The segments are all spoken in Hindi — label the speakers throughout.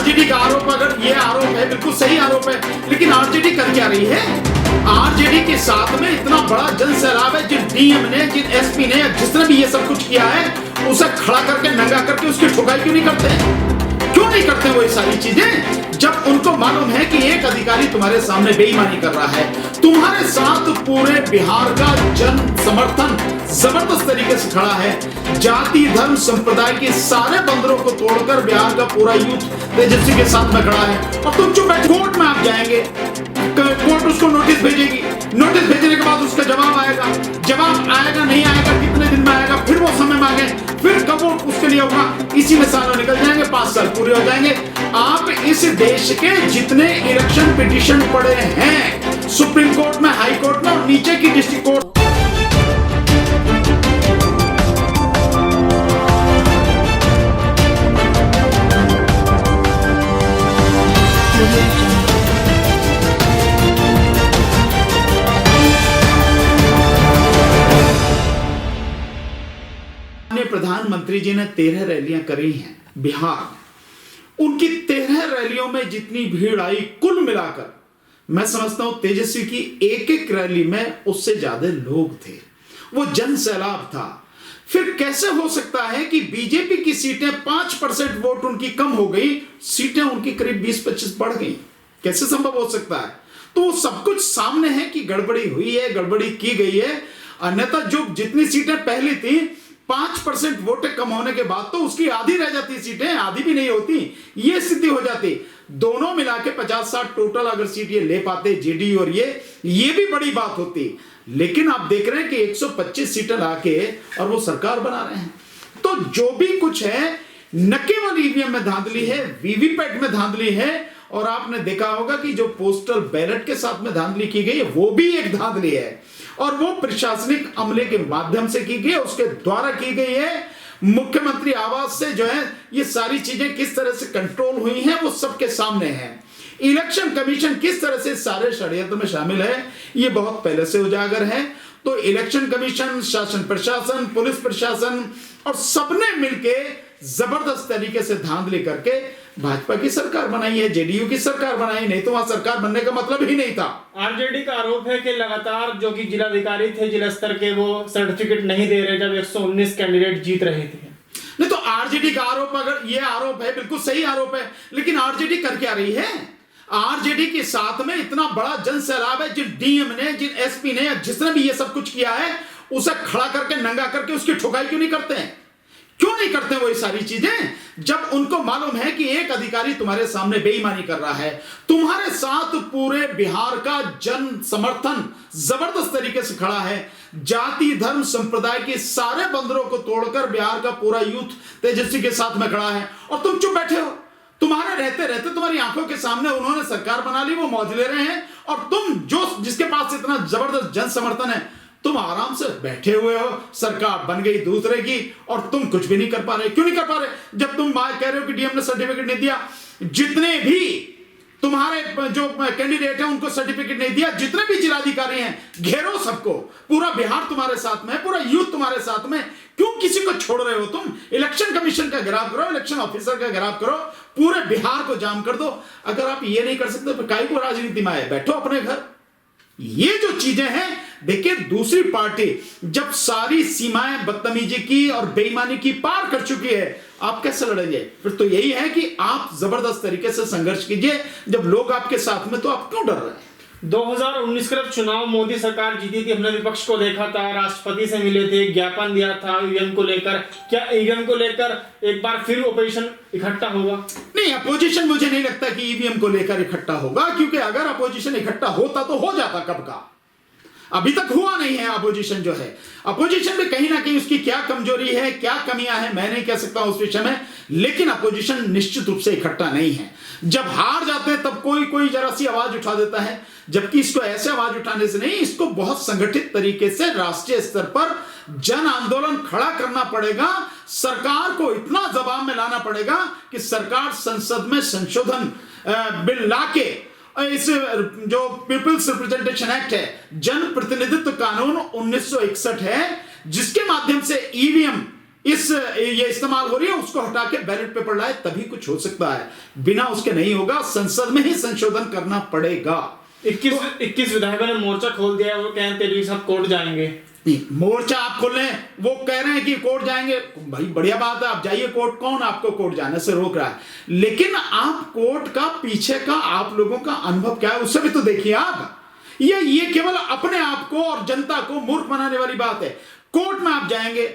Speaker 1: आरजेडी का आरोप, अगर ये आरोप है, बिल्कुल सही आरोप है, लेकिन आरजेडी कर क्या रही है? आरजेडी के साथ में इतना बड़ा जन सैलाब है, जिन डीएम ने, जिन एसपी ने, जिसने भी ये सब कुछ किया है, उसे खड़ा करके, नंगा करके उसकी ठुकाई क्यों नहीं करते? क्यों नहीं करते वो ये सारी चीजें? जब उनको मालूम है कि एक अधिकारी तुम्हारे सामने बेईमानी कर रहा है, तुम्हारे साथ पूरे बिहार का जन समर्थन जबरदस्त तरीके से खड़ा है, जाति धर्म संप्रदाय के सारे बंदरों को तोड़कर बिहार का पूरा यूथ तेजस्वी के साथ में खड़ा है, और तुम चुप बैठ, कोर्ट में आप जाएंगे, कोर्ट उसको नोटिस भेजेगी, नोटिस भेजने के बाद उसका जवाब आएगा, जवाब आएगा नहीं आएगा, कितने दिन में आएगा, फिर वो समय मांगे, फिर कब वो उसके लिए होगा, इसी में सालों निकल जाएंगे, 5 साल पूरे हो जाएंगे। आप इस देश के जितने इलेक्शन पिटीशन पड़े हैं सुप्रीम कोर्ट में, हाई कोर्ट में और नीचे की डिस्ट्रिक्ट कोर्ट, प्रधानमंत्री जी ने 13 रैलियां करी हैं बिहार में। उनकी 13 रैलियों में जितनी भीड़ आई, कुल मिलाकर मैं समझता हूं तेजस्वी की एक एक रैली में उससे ज्यादा लोग थे, वो जन सैलाब था। फिर कैसे हो सकता है कि बीजेपी की सीटें 5% वोट उनकी कम हो गई, सीटें उनकी करीब 20-25 बढ़ गई? कैसे संभव हो सकता है? तो वो सब कुछ सामने है कि गड़बड़ी हुई है, गड़बड़ी की गई है। अन्यथा जो जितनी सीटें पहले थी, 5% वोटें कम होने के बाद तो उसकी आधी रह जाती, सीटें आधी भी नहीं होती, ये स्थिति हो जाती। दोनों मिला के 50-60 टोटल अगर सीट ये ले पाते जेडीयू और ये भी बड़ी बात होती। लेकिन आप देख रहे हैं कि 125 सीटें लाके और वो सरकार बना रहे हैं। तो जो भी कुछ है, न केवल ईवीएम में धांधली है, वीवीपैट में धांधली है, और आपने देखा होगा कि जो पोस्टल बैलेट के साथ में धांधली की गई है वो भी एक धांधली है, और वो प्रशासनिक अमले के माध्यम से की गई है, उसके द्वारा की गई है। मुख्यमंत्री आवास से जो है ये सारी चीजें किस तरह से कंट्रोल हुई हैं वो सबके सामने है। इलेक्शन कमीशन किस तरह से सारे षड्यंत्र में शामिल है ये बहुत पहले से उजागर है। तो इलेक्शन कमीशन, शासन प्रशासन, पुलिस प्रशासन और सबने मिलके जबरदस्त तरीके से धांधली करके भाजपा की सरकार बनाई है, जेडीयू की सरकार बनाई, नहीं तो वहां सरकार बनने का मतलब ही नहीं था।
Speaker 2: आरजेडी का आरोप है कि लगातार जो कि जिलाधिकारी थे जिला स्तर के, वो सर्टिफिकेट नहीं दे रहे जब 119 कैंडिडेट जीत रहे थे।
Speaker 1: नहीं तो आरजेडी का आरोप, अगर ये आरोप है, बिल्कुल सही आरोप है, लेकिन आरजेडी कर क्या रही है? आरजेडी के साथ में इतना बड़ा जन सैलाब है, जिन डीएम ने, जिन एसपी ने, जिसने भी ये सब कुछ किया है, उसे खड़ा करके, नंगा करके उसकी ठुकाई क्यों नहीं करते हैं? क्यों नहीं करते वो ये सारी चीजें? जब उनको मालूम है कि एक अधिकारी तुम्हारे सामने बेईमानी कर रहा है, तुम्हारे साथ पूरे बिहार का जन समर्थन जबरदस्त तरीके से खड़ा है, जाति धर्म संप्रदाय के सारे बंदरों को तोड़कर बिहार का पूरा यूथ तेजस्वी के साथ में खड़ा है, और तुम चुप बैठे हो। तुम्हारे रहते रहते तुम्हारी आंखों के सामने उन्होंने सरकार बना ली, वो मौज ले रहे हैं, और तुम जिसके पास इतना जबरदस्त जन समर्थन है, तुम आराम से बैठे हुए हो, सरकार बन गई दूसरे की, और तुम कुछ भी नहीं कर पा रहे। क्यों नहीं कर पा रहे? जब तुम कह रहे हो कि डीएम ने सर्टिफिकेट नहीं दिया, जितने भी तुम्हारे जो कैंडिडेट हैं उनको सर्टिफिकेट नहीं दिया, जितने भी जिलाधिकारी हैं, घेरो सबको, पूरा बिहार तुम्हारे साथ में, पूरा यूथ तुम्हारे साथ में, क्यों किसी को छोड़ रहे हो तुम? इलेक्शन कमीशन का घेराव करो, इलेक्शन ऑफिसर का घेराव करो, पूरे बिहार को जाम कर दो। अगर आप ये नहीं कर सकते तो काहे को राजनीति में आए? बैठो अपने घर। ये जो चीजें हैं, देखिए दूसरी पार्टी जब सारी सीमाएं बदतमीजी की और बेईमानी की पार कर चुकी है, आप कैसे लड़ेंगे? फिर तो यही है कि आप जबरदस्त तरीके से संघर्ष कीजिए। जब लोग आपके साथ में, तो आप क्यों डर रहे हैं?
Speaker 2: 2019 का चुनाव मोदी सरकार जीती थी, हमने विपक्ष को देखा था, राष्ट्रपति से मिले थे, ज्ञापन दिया था ईवीएम को लेकर। क्या ईवीएम को लेकर एक बार फिर अपोजिशन इकट्ठा होगा?
Speaker 1: नहीं, अपोजिशन मुझे नहीं लगता कि ईवीएम को लेकर इकट्ठा होगा, क्योंकि अगर अपोजिशन इकट्ठा होता तो हो जाता कब का। अभी तक हुआ नहीं है अपोजिशन जो है। अपोजिशन में कहीं ना कहीं उसकी क्या कमजोरी है, क्या कमियां हैं, मैं नहीं कह सकता उस विषय में, लेकिन अपोजिशन निश्चित रूप से इकट्ठा नहीं है। जब हार जाते हैं तब कोई कोई जरा सी आवाज उठा देता है, जबकि इसको ऐसे आवाज उठाने से नहीं, इसको बहुत संगठित तरीके से राष्ट्रीय स्तर पर जन आंदोलन खड़ा करना पड़ेगा। सरकार को इतना जवाब में लाना पड़ेगा कि सरकार संसद में संशोधन बिल लाके, इस जो पीपल्स रिप्रेजेंटेशन एक्ट है, जन प्रतिनिधित्व कानून 1961 है, जिसके माध्यम से ईवीएम ये इस्तेमाल हो रही है, उसको हटा के बैलेट पेपर लाए, तभी कुछ हो सकता है। बिना उसके नहीं होगा, संसद में ही संशोधन करना पड़ेगा।
Speaker 2: 21 विधायकों ने मोर्चा खोल दिया है, वो कह रहे हैं तेरे साथ कोर्ट जाएंगे।
Speaker 1: नहीं, मोर्चा आप खोल लें, वो कह रहे हैं कि कोर्ट जाएंगे, भाई बढ़िया बात है, आप जाइए कोर्ट, कौन आपको कोर्ट जाने से रोक रहा है? लेकिन आप कोर्ट का पीछे का आप लोगों का अनुभव क्या है, उससे भी तो देखिए आप। ये केवल अपने आप को और जनता को मूर्ख बनाने वाली बात है। कोर्ट में आप जाएंगे,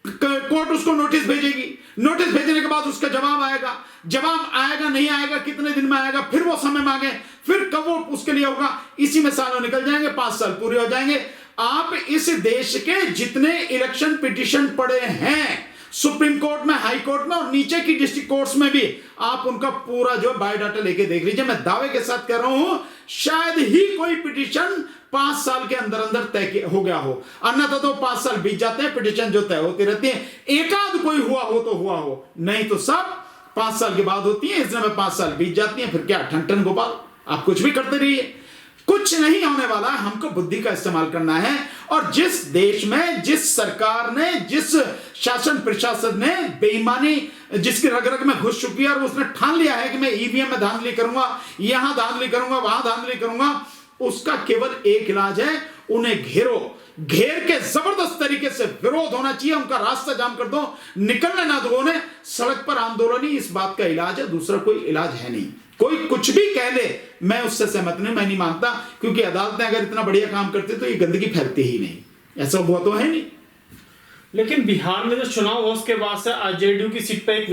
Speaker 1: कोर्ट उसको नोटिस भेजेगी, नोटिस भेजने के बाद उसका जवाब आएगा, जवाब आएगा नहीं आएगा, कितने दिन में आएगा, फिर वो समय मांगे, फिर कब वो उसके लिए होगा, इसी में सालों निकल जाएंगे, 5 साल पूरे हो जाएंगे। आप इस देश के जितने इलेक्शन पिटीशन पड़े हैं सुप्रीम कोर्ट में, हाई कोर्ट में और नीचे की डिस्ट्रिक्ट कोर्ट्स में भी, आप उनका पूरा जो बायोडाटा लेके देख लीजिए। मैं दावे के साथ कह रहा हूं, शायद ही कोई पिटीशन 5 साल के अंदर अंदर तय हो गया हो, अन्यथा तो 5 साल बीत जाते हैं, पिटीशन जो तय होती रहती है। एकाध कोई हुआ हो तो हुआ हो, नहीं तो सब 5 साल के बाद होती है। इसमें 5 साल बीत जाती है, फिर क्या ठन गोपाल, आप कुछ भी करते रहिए, कुछ नहीं होने वाला। हमको बुद्धि का इस्तेमाल करना है। और जिस देश में, जिस सरकार ने, जिस शासन प्रशासन ने बेईमानी जिसकी रग रग में घुस चुकी है और उसने ठान लिया है कि मैं ईवीएम में धांधली करूंगा, यहां धांधली करूंगा, वहां धांधली करूंगा, उसका केवल एक इलाज है, उन्हें घेरो, घेर के जबरदस्त तरीके से विरोध होना चाहिए, उनका रास्ता जाम कर दो, निकलने ना दो उन्हें। सड़क पर आंदोलन ही इस बात का इलाज है, दूसरा कोई इलाज है नहीं। कोई कुछ भी कह ले, मैं उससे सहमत नहीं, मैं नहीं मानता, क्योंकि अदालतें अगर इतना बढ़िया काम करती तो ये गंदगी फैलती ही नहीं, ऐसा हुआ तो है नहीं।
Speaker 2: लेकिन बिहार में जो चुनाव हुआ उसके बाद से जेडीयू की सीट पर एक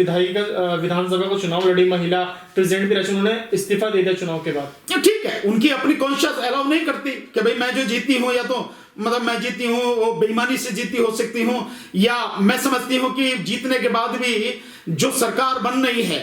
Speaker 2: विधानसभा को चुनाव लड़ी महिला प्रेसिडेंट भी रही, उन्होंने इस्तीफा दे दिया चुनाव के बाद।
Speaker 1: ठीक है, उनकी अपनी कॉन्शियस अलाउ नहीं करती कि भाई मैं जो जीती हूं, या तो मतलब मैं जीती हूं वो बेईमानी से जीती हो सकती हूं, या मैं समझती हूं कि जीतने के बाद भी जो सरकार बन रही है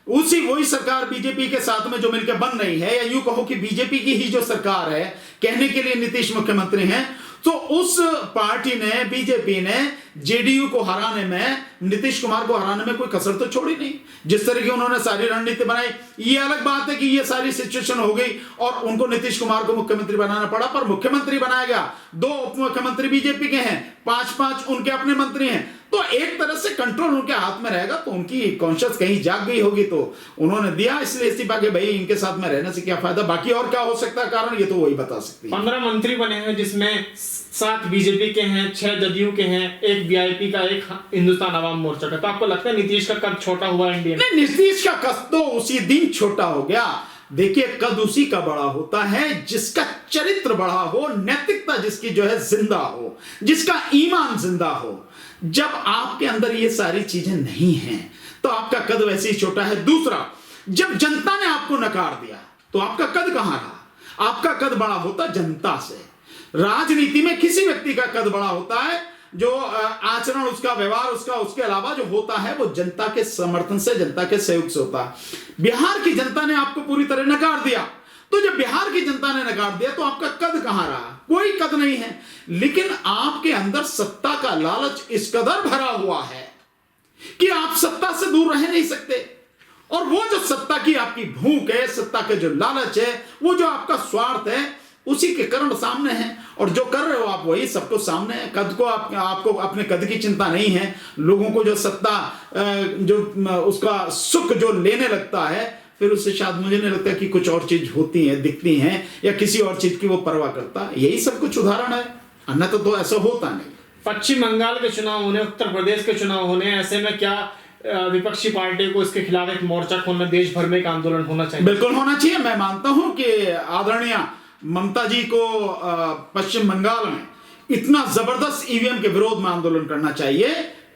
Speaker 1: वही सरकार बीजेपी के साथ में जो मिलकर बन रही है, या यूं कहो कि बीजेपी की ही जो सरकार है, कहने के लिए नीतीश मुख्यमंत्री हैं, तो उस पार्टी ने, बीजेपी ने जेडीयू को हराने में, नीतीश कुमार को हराने में कोई कसर तो छोड़ी नहीं। जिस तरह की उन्होंने सारी रणनीति बनाई, ये अलग बात है कि ये सारी सिचुएशन हो गई और उनको नीतीश कुमार को मुख्यमंत्री बनाना पड़ा, पर मुख्यमंत्री बनाया गया, 2 उप मुख्यमंत्री बीजेपी के हैं, 5-5 उनके अपने मंत्री हैं, तो एक तरह से कंट्रोल उनके हाथ में रहेगा। तो उनकी कॉन्शियस कहीं जाग गई होगी, तो उन्होंने दिया इसलिए इस्तीफा के भाई इनके साथ में रहने से क्या फायदा, बाकी और क्या हो सकता है कारण, ये तो वही बता सकती है।
Speaker 2: 15 मंत्री बने हैं, जिसमें 7 बीजेपी के हैं, 6 जदयू के हैं, 1 वीआईपी का, 1 हिंदुस्तान आवाम मोर्चा का। तो आपको लगता है नीतीश का कद छोटा हुआ इंडिया में?
Speaker 1: नहीं, नीतीश का कद तो उसी दिन छोटा हो गया। देखिए, कद उसी का बड़ा होता है जिसका चरित्र बड़ा हो, नैतिकता जिसकी जो है जिंदा हो, जिसका ईमान जिंदा हो। जब आपके अंदर ये सारी चीजें नहीं हैं तो आपका कद वैसे ही छोटा है। दूसरा, जब जनता ने आपको नकार दिया तो आपका कद कहां रहा? आपका कद बड़ा होता जनता से। राजनीति में किसी व्यक्ति का कद बड़ा होता है जो आचरण, उसका व्यवहार, उसके अलावा जो होता है वो जनता के समर्थन से, जनता के सहयोग से होता है। बिहार की जनता ने आपको पूरी तरह नकार दिया, तो जब बिहार की जनता ने नकार दिया तो आपका कद कहां रहा? कोई कद नहीं है। लेकिन आपके अंदर सत्ता का लालच इस कदर भरा हुआ है कि आप सत्ता से दूर रह नहीं सकते। और वो जो सत्ता की आपकी भूख है, सत्ता के जो लालच है, वो जो आपका स्वार्थ है, उसी के कारण सामने है। और जो कर रहे हो आप वही सबको सामने है। कद को आपको अपने कद की चिंता नहीं है। लोगों को जो सत्ता, जो उसका सुख जो लेने लगता है, फिर उससे शायद मुझे नहीं लगता कि कुछ और चीज होती है, दिखती हैं, या किसी और चीज की वो परवाह करता है। यही सब कुछ उदाहरण है, अन्यथा तो ऐसा होता नहीं।
Speaker 2: पश्चिम बंगाल के चुनाव होने, उत्तर प्रदेश के चुनाव होने, ऐसे में क्या विपक्षी पार्टी को इसके खिलाफ एक मोर्चा खोलना, देश भर में एक आंदोलन होना चाहिए?
Speaker 1: बिल्कुल होना चाहिए। मैं मानता हूं कि आदरणीय ममता जी को पश्चिम बंगाल में इतना जबरदस्त ईवीएम के विरोध में आंदोलन करना चाहिए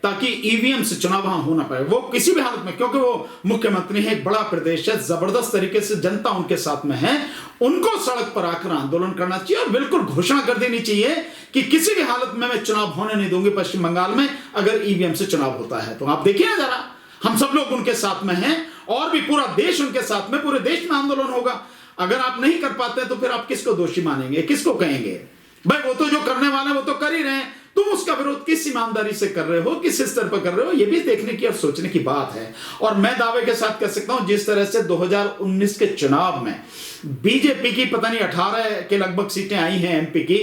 Speaker 1: ताकि ईवीएम से चुनाव वहां हो ना पाए वो किसी भी हालत में, क्योंकि वो मुख्यमंत्री है, एक बड़ा प्रदेश है, जबरदस्त तरीके से जनता उनके साथ में है। उनको सड़क पर आकर आंदोलन करना चाहिए और बिल्कुल घोषणा कर देनी चाहिए कि किसी भी हालत में मैं चुनाव होने नहीं दूंगी पश्चिम बंगाल में अगर ईवीएम से चुनाव होता है। तो आप देखिए ना जरा, हम सब लोग उनके साथ में हैं और भी पूरा देश उनके साथ में, पूरे देश में आंदोलन होगा। अगर आप नहीं कर पाते तो फिर आप किसको दोषी मानेंगे, किसको कहेंगे? भाई वो तो जो करने वाले वो तो कर ही रहे हैं, तुम उसका विरोध किस ईमानदारी से कर रहे हो, किस स्तर पर कर रहे हो, ये भी देखने की और सोचने की बात है। और मैं दावे के साथ कह सकता हूं जिस तरह से 2019 के चुनाव में बीजेपी की पता नहीं 18 के लगभग सीटें आई हैं एमपी की,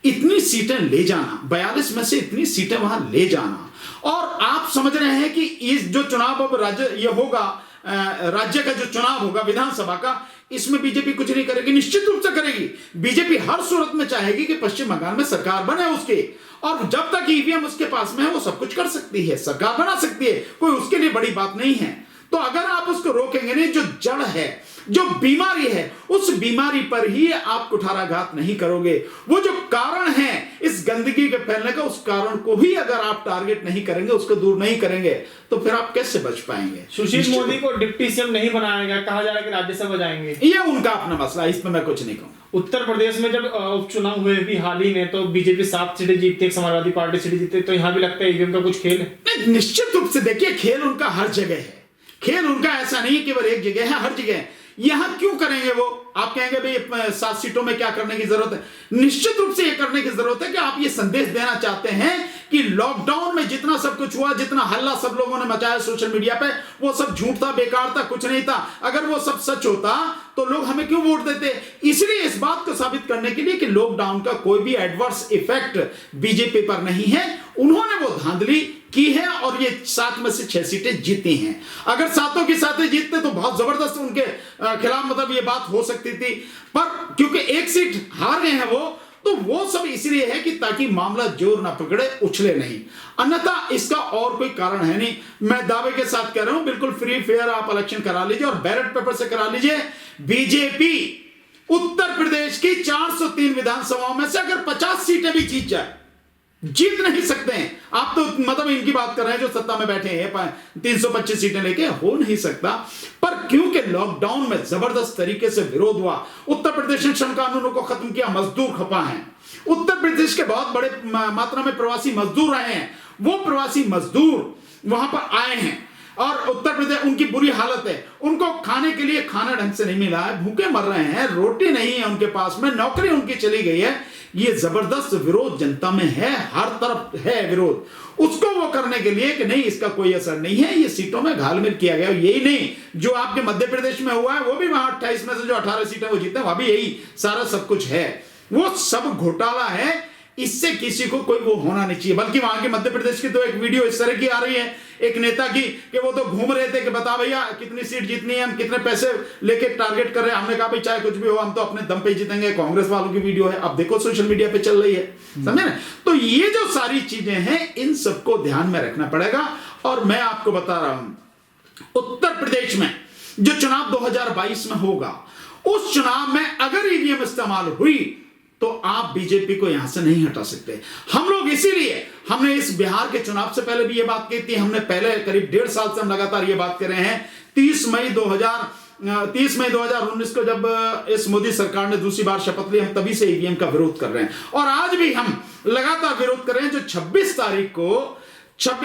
Speaker 1: इतनी सीटें ले जाना, 42 में से इतनी सीटें वहां ले जाना, और आप समझ रहे हैं कि इस जो चुनाव अब ये होगा, राज्य का जो चुनाव होगा विधानसभा का, इसमें बीजेपी कुछ नहीं करेगी, निश्चित रूप से करेगी। बीजेपी हर सूरत में चाहेगी कि पश्चिम बंगाल में सरकार बने उसके, और जब तक ईवीएम उसके पास में है वो सब कुछ कर सकती है, सरकार बना सकती है, कोई उसके लिए बड़ी बात नहीं है। तो अगर आप उसको रोकेंगे नहीं, जो जड़ है, जो बीमारी है, उस बीमारी पर ही आप कुठाराघात नहीं करोगे। वो जो कारण है इस गंदगी के फैलने का, उस कारण को ही अगर आप टारगेट नहीं करेंगे, उसको दूर नहीं करेंगे, तो फिर आप कैसे बच पाएंगे।
Speaker 2: सुशील मोदी को डिप्टी सीएम नहीं बनाया गया, कहा जा रहा है कि राज्यसभा जाएंगे।
Speaker 1: ये उनका अपना मसला है, इसमें मैं कुछ नहीं कहूंगा।
Speaker 2: उत्तर प्रदेश में जब उपचुनाव हुए भी हाल ही में, तो बीजेपी 7 सीटें जीतती है, समाजवादी पार्टी सीटें जीतती है, तो यहाँ भी लगता है ईवीएम का कुछ खेल है।
Speaker 1: निश्चित रूप से देखिए, खेल उनका हर जगह है, खेल उनका ऐसा नहीं केवल एक जगह है, हर जगह है। यहां क्यों करेंगे वो? आप कहेंगे भाई 7 सीटों में क्या करने की जरूरत है? निश्चित रूप से यह करने की जरूरत है कि आप ये संदेश देना चाहते हैं कि लॉकडाउन में जितना सब कुछ हुआ, जितना हल्ला सब लोगों ने मचाया सोशल मीडिया पे, वो सब झूठ था, बेकार था, कुछ नहीं था। अगर वो सब सच होता तो लोग हमें क्यों वोट देते? इसलिए इस बात को साबित करने के लिए कि लॉकडाउन का कोई भी एडवर्स इफेक्ट बीजेपी पर नहीं है, उन्होंने वो धांधली की है और ये 7 में से 6 सीटें जीती हैं। अगर 7 की 7 जीतते तो बहुत जबरदस्त उनके खिलाफ मतलब ये बात हो सकती थी, पर क्योंकि 1 सीट हार गए हैं वो, तो वो सब इसलिए है कि ताकि मामला जोर ना पकड़े, उछले नहीं, अन्यथा इसका और कोई कारण है नहीं। मैं दावे के साथ कह रहा हूं, बिल्कुल फ्री फेयर आप इलेक्शन करा लीजिए और बैलेट पेपर से करा लीजिए। बीजेपी उत्तर प्रदेश की 403 विधानसभाओं में से अगर 50 सीटें भी जीत जाए, जीत नहीं सकते हैं आप, तो मतलब इनकी बात कर रहे हैं जो सत्ता में बैठे हैं 325 सीटें लेके, हो नहीं सकता। पर क्योंकि लॉकडाउन में जबरदस्त तरीके से विरोध हुआ, उत्तर प्रदेश ने श्रम कानूनों को खत्म किया, मजदूर खपा हैं, उत्तर प्रदेश के बहुत बड़े मात्रा में प्रवासी मजदूर आए हैं, वो प्रवासी मजदूर वहां पर आए हैं और उत्तर प्रदेश, उनकी बुरी हालत है, उनको खाने के लिए खाना ढंग से नहीं मिला है, भूखे मर रहे हैं, रोटी नहीं है उनके पास में, नौकरी उनकी चली गई है। ये जबरदस्त विरोध जनता में है, हर तरफ है विरोध। उसको वो करने के लिए कि नहीं इसका कोई असर नहीं है, ये सीटों में घालमेल किया गया। यही नहीं, जो आपके मध्य प्रदेश में हुआ है वो भी वहां 28 में से जो 18 सीटें वो जीते, वहां भी यही सारा सब कुछ है। वो सब घोटाला है, इससे किसी को कोई वो होना नहीं चाहिए। बल्कि वहां के मध्य प्रदेश की तो एक वीडियो इस तरह की आ रही है एक नेता की, कि वो तो घूम रहे थे कि बता भैया कितनी सीट जीतनी है, हम कितने पैसे लेके टारगेट कर रहे हैं। हमने कहा भाई चाहे कुछ भी हो, हम तो अपने दम पे जीतेंगे। कांग्रेस वालों की वीडियो है, अब देखो सोशल मीडिया पे चल रही है, समझे ना। तो ये जो सारी चीजें हैं, इन सबको ध्यान में रखना पड़ेगा। और मैं आपको बता रहा हूं, उत्तर प्रदेश में जो चुनाव 2022 में होगा, उस चुनाव में अगर ईवीएम इस्तेमाल हुई तो आप बीजेपी को यहां से नहीं हटा सकते। हम लोग इसीलिए हमने इस बिहार के चुनाव से पहले भी ये बात की थी, हमने पहले करीब 1.5 साल से हम लगातार ये बात कर रहे हैं। 30 मई 2019 को जब इस मोदी सरकार ने दूसरी बार शपथ ली, हम तभी से ईवीएम का विरोध कर रहे हैं और आज भी हम लगातार विरोध कर रहे हैं। जो 26 तारीख को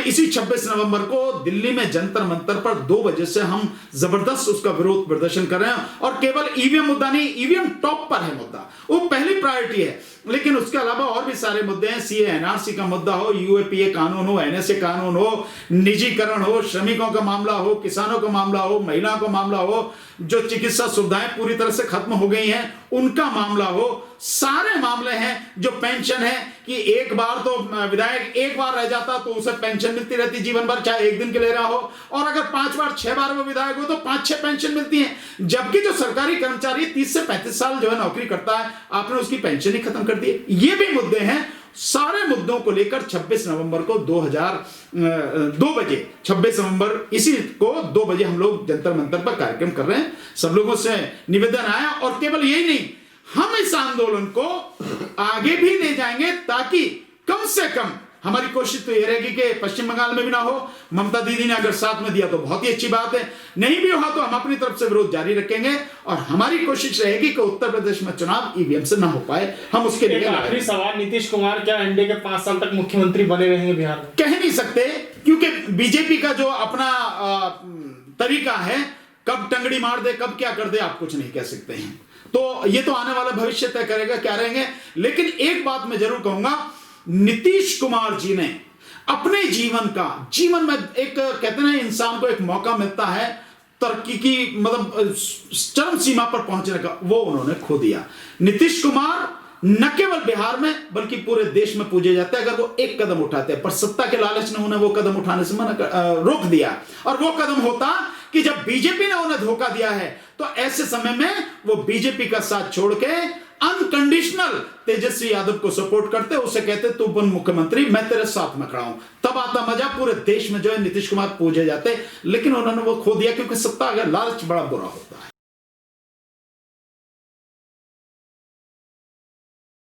Speaker 1: इसी 26 नवंबर को दिल्ली में जंतर मंतर पर 2 बजे से हम जबरदस्त उसका विरोध प्रदर्शन कर रहे हैं। और केवल ईवीएम मुद्दा नहीं, ईवीएम टॉप पर है मुद्दा, वो पहली प्रायोरिटी है, लेकिन उसके अलावा और भी सारे मुद्दे हैं। सीए एनआरसी का मुद्दा हो, यूएपीए कानून हो, एनएसए कानून हो, निजीकरण हो, श्रमिकों का मामला हो, किसानों का मामला हो, महिलाओं का मामला हो, जो चिकित्सा सुविधाएं पूरी तरह से खत्म हो गई हैं उनका मामला हो, सारे मामले हैं। जो पेंशन है कि एक बार तो विधायक एक बार रह जाता तो उसे पेंशन मिलती रहती जीवन भर, चाहे एक दिन के ले रहा हो, और अगर 5 बार 6 बार वो विधायक हो तो 5-6 पेंशन मिलती है। जबकि जो सरकारी कर्मचारी 30 से 35 साल जो है नौकरी करता है, आपने उसकी पेंशन ही खत्म कर दी है। ये भी मुद्दे हैं। सारे मुद्दों को लेकर 26 नवंबर को 2 बजे 26 नवंबर इसी को 2 बजे हम लोग जंतर मंतर पर कार्यक्रम कर रहे हैं। सब लोगों से निवेदन आया, और केवल यही नहीं, हम इस आंदोलन को आगे भी ले जाएंगे ताकि कम से कम हमारी कोशिश तो यह रहेगी कि पश्चिम बंगाल में भी ना हो। ममता दीदी ने अगर साथ में दिया तो बहुत ही अच्छी बात है, नहीं भी हुआ तो हम अपनी तरफ से विरोध जारी रखेंगे और हमारी कोशिश रहेगी कि उत्तर प्रदेश में चुनाव ईवीएम से ना हो पाए। हम उसके लिए
Speaker 2: आखिरी सवाल, नीतीश कुमार क्या एनडीए के 5 साल तक मुख्यमंत्री बने रहेंगे बिहार में?
Speaker 1: कह नहीं सकते, क्योंकि बीजेपी का जो अपना तरीका है, कब टंगड़ी मार दे कब क्या कर दे आप कुछ नहीं कह सकते हैं। तो ये तो आने वाला भविष्य तय करेगा क्या रहेंगे। लेकिन एक बात मैं जरूर कहूंगा, नीतीश कुमार जी ने अपने जीवन में एक कहते हैं इंसान को एक मौका मिलता है तरक्की की, मतलब चरम सीमा पर पहुंचने का, वो उन्होंने खो दिया। नीतीश कुमार न केवल बिहार में बल्कि पूरे देश में पूजे जाते हैं अगर वो एक कदम उठाते हैं, पर सत्ता के लालच ने उन्हें वो कदम उठाने से रोक दिया। और वो कदम होता कि जब बीजेपी ने उन्हें धोखा दिया है तो ऐसे समय में वो बीजेपी का साथ छोड़ के अनकंडीशनल तेजस्वी यादव को सपोर्ट करते, उसे कहते तू बन मुख्यमंत्री, मैं तेरे साथ में खड़ा हूं। तब आता मजा, पूरे देश में जो है नीतीश कुमार पूजे जाते, लेकिन उन्होंने वो खो दिया क्योंकि सत्ता का लालच बड़ा बुरा होता है।